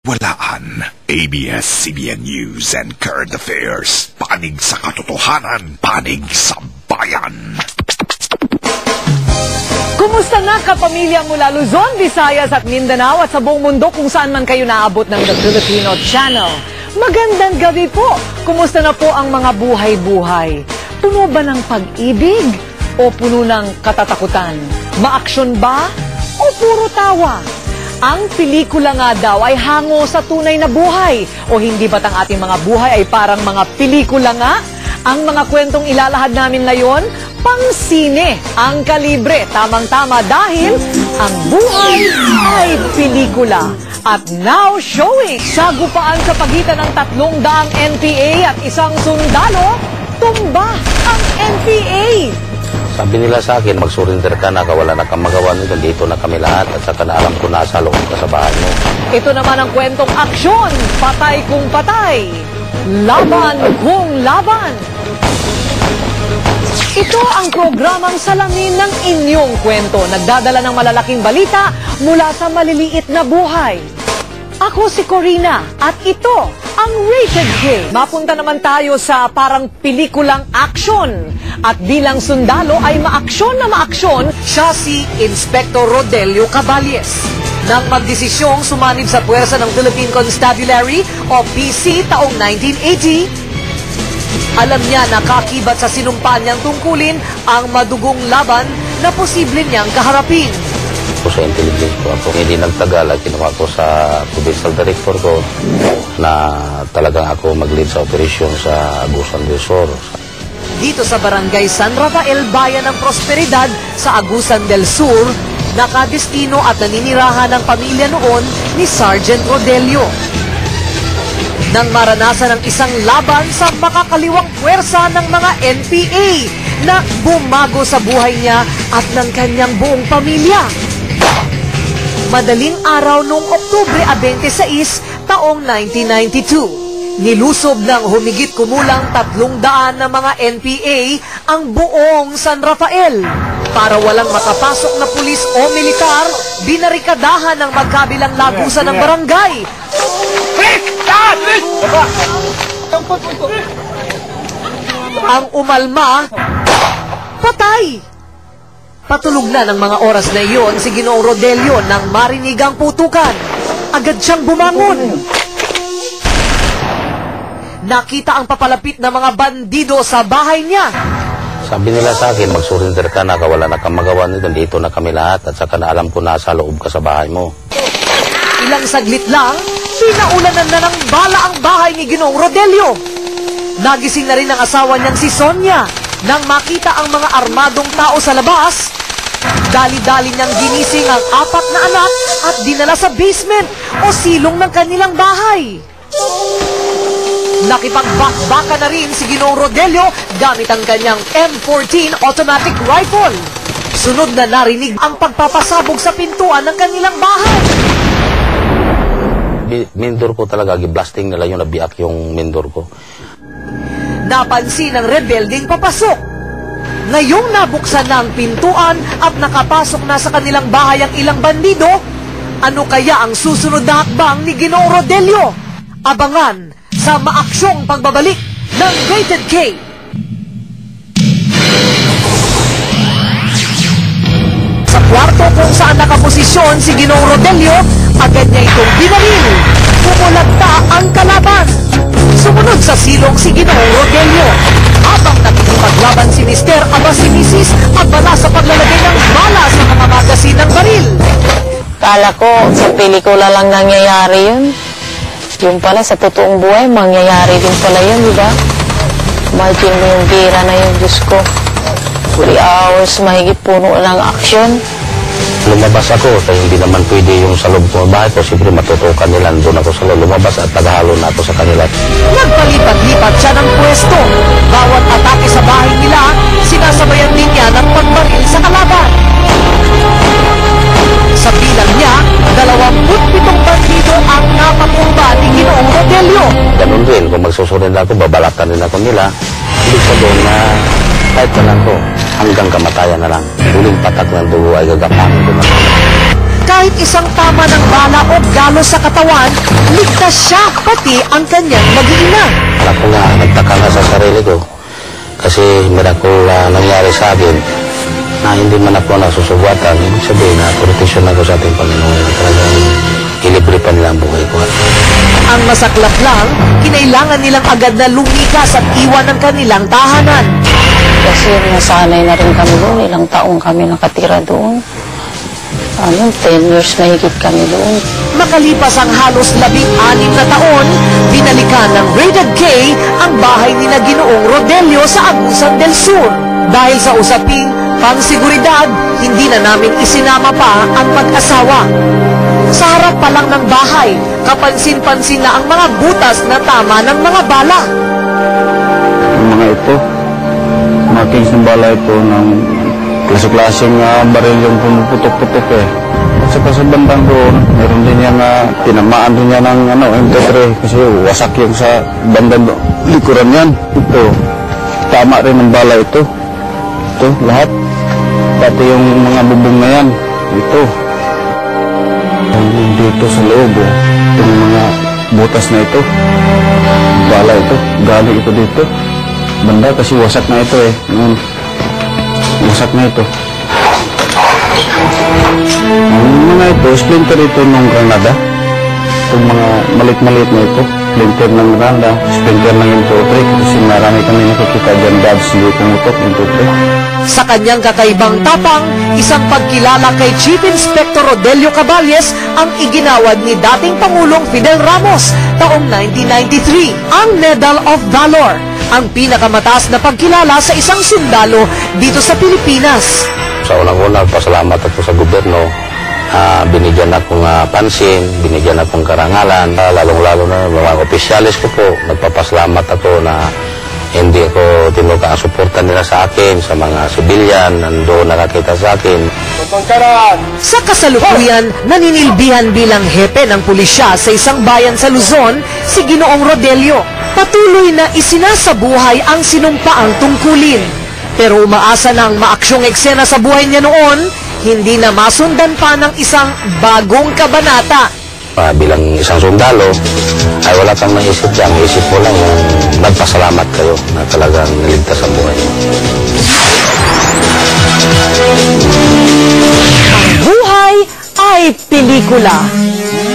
Walaan, ABS-CBN News and Current Affairs. Panig sa katotohanan, panig sa bayan. Kumusta na kapamilya mula Luzon, Visayas at Mindanao at sa buong mundo kung saan man kayo naabot ng The Filipino Channel? Magandang gabi po! Kumusta na po ang mga buhay-buhay? Puno ba ng pag-ibig o puno ng katatakutan? Maaksyon ba o puro tawa? Ang pelikula nga daw ay hango sa tunay na buhay. O hindi ba't ang ating mga buhay ay parang mga pelikula nga? Ang mga kwentong ilalahad namin ngayon, pang-sine ang kalibre. Tamang-tama dahil ang buhay ay pelikula. At now showing, sagupaan sa pagitan ng 300 NPA at isang sundalo, tumba ang NPA. Sabi nila sa akin, mag-surrender ka na, wala na kang magawa nito, dito na kami lahat at saka na alam ko nasa loob ka sa bahay mo. Ito naman ang kwentong aksyon, patay kung patay, laban kung laban. Ito ang programang salamin ng inyong kwento, nagdadala ng malalaking balita mula sa maliliit na buhay. Ako si Corina at ito ang Rated K. Mapunta naman tayo sa parang pelikulang aksyon. At bilang sundalo ay maaksyon na maaksyon, siya si Inspector Rodelio Caballes. Nang magdesisyong sumanib sa puwersa ng Philippine Constabulary o PC taong 1980, alam niya na kakibat sa sinumpa niyang tungkulin ang madugong laban na posible niyang kaharapin. Sa intelligence ko ako, hindi nagtagal at kinuha ko sa provincial director ko na talagang ako mag-lead sa operasyon sa Agusan del Sur. Dito sa barangay San Rafael, Bayan ng Prosperidad sa Agusan del Sur, nakadestino at naninirahan ng pamilya noon ni Sergeant Rodelio. Nang maranasan ang isang laban sa makakaliwang puwersa ng mga NPA na bumago sa buhay niya at ng kanyang buong pamilya. Madaling araw noong Oktubre 26, taong 1992, nilusob ng humigit kumulang 300 na mga NPA ang buong San Rafael. Para walang makapasok na pulis o militar, binarikadahan ng magkabilang lagusan ng barangay. Ang umalma, patay. Patulog na ng mga oras na iyon si Ginoong Rodelio nang marinig ang putukan. Agad siyang bumangon. Nakita ang papalapit na mga bandido sa bahay niya. Sabi nila sa akin, mag-surrender ka na, wala na kang magawa nito, dito na kami lahat at saka na alam ko nasa loob ka sa bahay mo. Ilang saglit lang, pinaulanan na ng bala ang bahay ni Ginoong Rodelio. Nagising na rin ang asawa niyang si Sonia. Nang makita ang mga armadong tao sa labas, dali-dali niyang ginising ang 4 na anak at dinala sa basement o silong ng kanilang bahay. Nakipagbakbaka na rin si Ginoong Rodelio gamit ang kanyang M14 automatic rifle. Sunod na narinig ang pagpapasabog sa pintuan ng kanilang bahay. Mindor ko talaga, giblasting nila yung nabiak yung mindor ko. Napansin ng rebelding papasok. Ngayong nabuksan na ang pintuan at nakapasok na sa kanilang bahay ang ilang bandido, ano kaya ang susunod na hakbang ni Ginoong Rodelio? Abangan sa maaksyong pagbabalik ng Rated K. Sa kwarto kung saan nakaposisyon si Ginoong Rodelio, agad niya itong binaril. Pumulagta ang kalaban. Sumunod sa silong si Ginoong Rodelio. Habang nakikipaglaban si Mister aba si Mrs. abala sa paglalagay ng bala sa mga magasin ng baril. Kala ko sa pelikula lang nangyayari yun. Yung pala sa totoong buhay, mangyayari din pala yun, di ba? Imagine mo yung gira na yun, Diyos ko. 3 hours, mahigit puno ng aksyon. Lumabas ako, kaya hindi naman pwede yung sa loob ko bahay ko. Siyempre matutukan nila, doon ako sa loob lumabas at tagahalo na ako sa kanila. Nagpalipat-lipat siya ng pwesto. Bawat atake sa bahay nila, sinasabayan din niya ng pagbaril sa kalaban. Sa bilang niya, 27 bandido ang napatumba ni Ginoong Rodelio. Ganun din, kung magsusunod ako, babalatan din ako nila. Ibig sabihin na kahit ka lang ko, hanggang kamatayan na lang. Huling patak ng dugo ay gagapangin ko na. Kahit isang tama ng bala o galos sa katawan, ligtas siya pati ang kanyang mag-iina. Ako nga, nagtaka na sa sarili ko. Kasi miracle nangyari sa akin na hindi man ako nasusubwatan. Ibig sabihin na proteksyon ako sa ating Panginoon na talagang ilibre pa nila ang buhay ko. Ang masaklap lang, kinailangan nilang agad na lumikas at iwan ang kanilang tahanan. Kasi nasanay na rin kami doon. Ilang taong kami nakatira doon. 10 years na higit kami doon. Makalipas ang halos 16 na taon, binalikan ng Rated K ang bahay ni na Ginoong Rodelio sa Agusan del Sur. Dahil sa usaping pangsiguridad, hindi na namin isinama pa ang mag-asawa. Sa harap pa lang ng bahay, kapansin-pansin na ang mga butas na tama ng mga bala. Yung mga ito, markings ng bala ito ng klase-klaseng baril yung pumuputok-putok eh. At saka sa bandang doon, meron din yan tinamaan din yan ng MP3 kasi wasak yung sa bandang likuran yan. Ito, tama rin ng bala ito. Ito, lahat. Pati yung mga bubong na yan. Ito. Dito sa loob, itong mga butas na ito. Bala ito. Galing ito dito. Banda kasi wasak na ito eh. Wasak na ito. Ang mga ito, splinter ito ng granada. Itong mga malit-malit na ito. Splinter ng granada, splinter ng M23. Kasi marami kami nakikita dyan, dabs, hindi pumutok, M23. Sa kanyang kakaibang tapang, isang pagkilala kay Chief Inspector Rodelio Caballes ang iginawad ni dating Pangulong Fidel Ramos taong 1993, ang Medal of Valor, ang pinakamataas na pagkilala sa isang sundalo dito sa Pilipinas. Sa unang-una, pasalamat ako sa gobyerno. Binigyan akong pansin, binigyan akong karangalan. Lalong-lalo na mga opisyalis ko po, nagpapasalamat ako na hindi ako tinuka ang suporta nila sa akin, sa mga sibilyan, nandoon nakakita sa akin. Sa kasalukuyan, naninilbihan bilang hepe ng pulisya sa isang bayan sa Luzon, si Ginoong Rodelio. Patuloy na isinasabuhay ang sinumpaang tungkulin. Pero umaasa ng maaksyong eksena sa buhay niya noon, hindi na masundan pa ng isang bagong kabanata. Bilang isang sundalo, ay wala kang naisip dyan. Isip mo lang yung nagpasalamat kayo na talagang niligtas ang buhay mo. Buhay ay pelikula.